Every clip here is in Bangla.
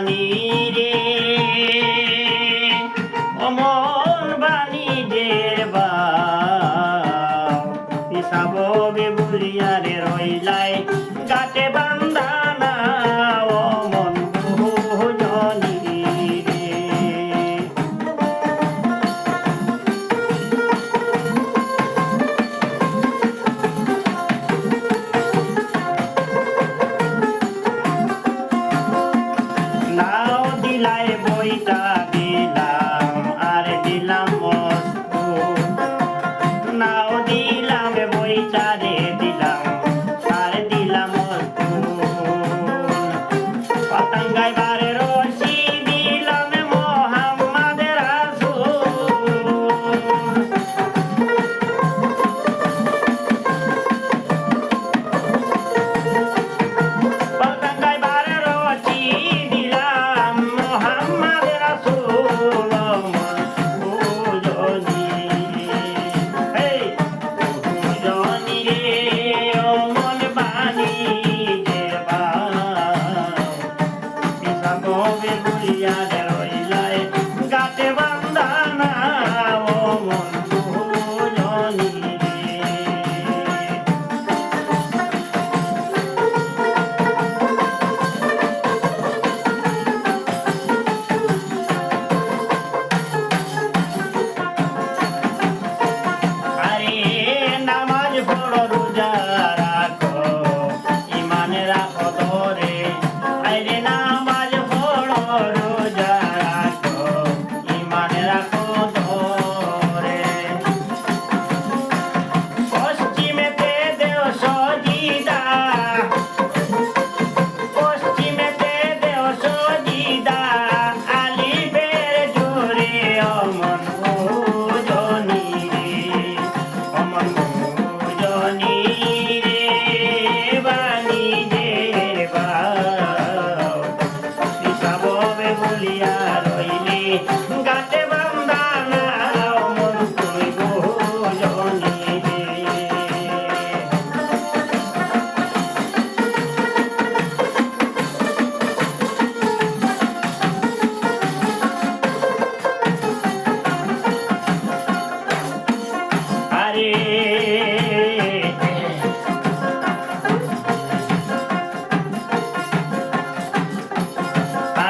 জানি রে অমন বাণীদের বাও পিসাব বেবুলিয়া রে রইলাই গাতে বান্দানা অমন বহুজনী রে নাও দিলাই বইটা দিলাম আর দিলাম মস্কু নাও দিলাম বইটা রে দিলাম আর দিলাম মস্কু পতঙ্গায় বারে রশি দিলাম মোহাম্মদ রাসূল পতঙ্গায় বারে রশি দিলাম মোহাম্মদ রাসূল বহুজনী এই বহুজনী রে অমন বাণীদের বাও পিসাব বেবুলিয়া রে রইলাই গাতে বান্দানা অমন বহুজনী রে আরে নামাজ পড়ো রোজা রাখো ইমান রাখো ধরে আরে নামাজ পড়ো রোজা রাখো ইমান রাখো ধরে পশ্চিমেতে দেও সজিদা পশ্চিমেতে দেও সজিদা আলিফের জোরে অমন বহুজনী রে অমন বহুজনী রে বাণীদের বাও পিসাব বেবুলিয়া রইলে গাতে বান্দানা অমন বহুজনী রে আরে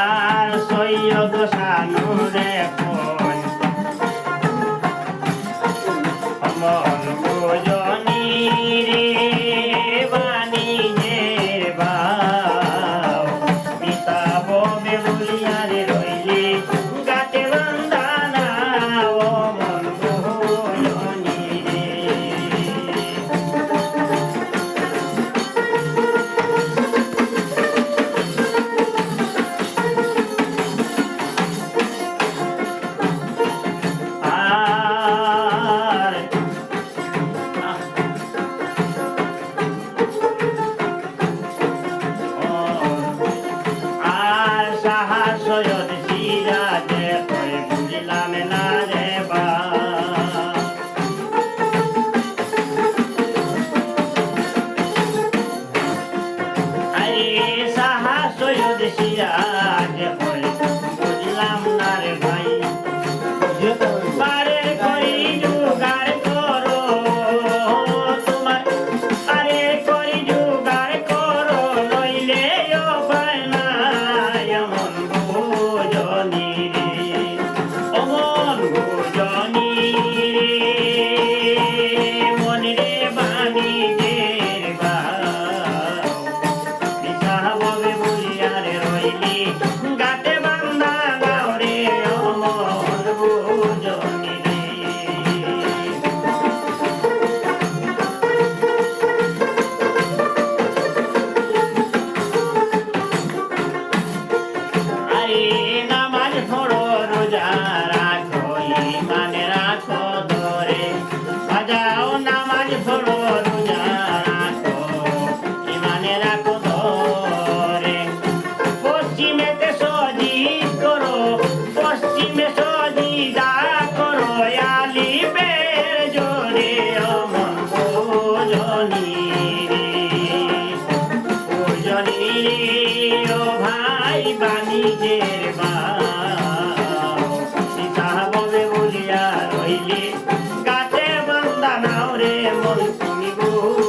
আর সৈয়দ শানুরে কোন অমন বহুজনী রে বাণীদের বাও পিসাব বেবুলিয়া রে রইলে গাতে বান্দানা অমন বহুজনী রে আর আর সাহা সৈয়দ সিরাজে কই বুঝলাম না রে বা আরে সাহা সৈয়দ সিরাজ কই বুঝলাম না রে ভাই বারে করি জোগাড় করো তোমার আরে করি জোগাড় করো নইলে উপায় নাই অমন বহুজনী রে অমন বহুজনী রে মন রে বাণীদের বাও পিসাব বেবুলিয়া রে রইলে গাতে বান্দানা রে অমন বহুজনী রে আরে নামাজ পড়ো রোজা রাখো ইমান রাখো ধরে বাজাও নামাজ পড়ো রোজা রাখো ইমান রাখো ধরে পশ্চিমেতে সজিদ করো পশ্চিমে সজিদা করো আলিফের জোরে অমন বহুজনী রে বহুজনী রে ও ভাই নাই বাণিজ্যের বাও সীতা বলে বলিয়া রইলি গাছে বান্দা নাও রে মন তুমি গো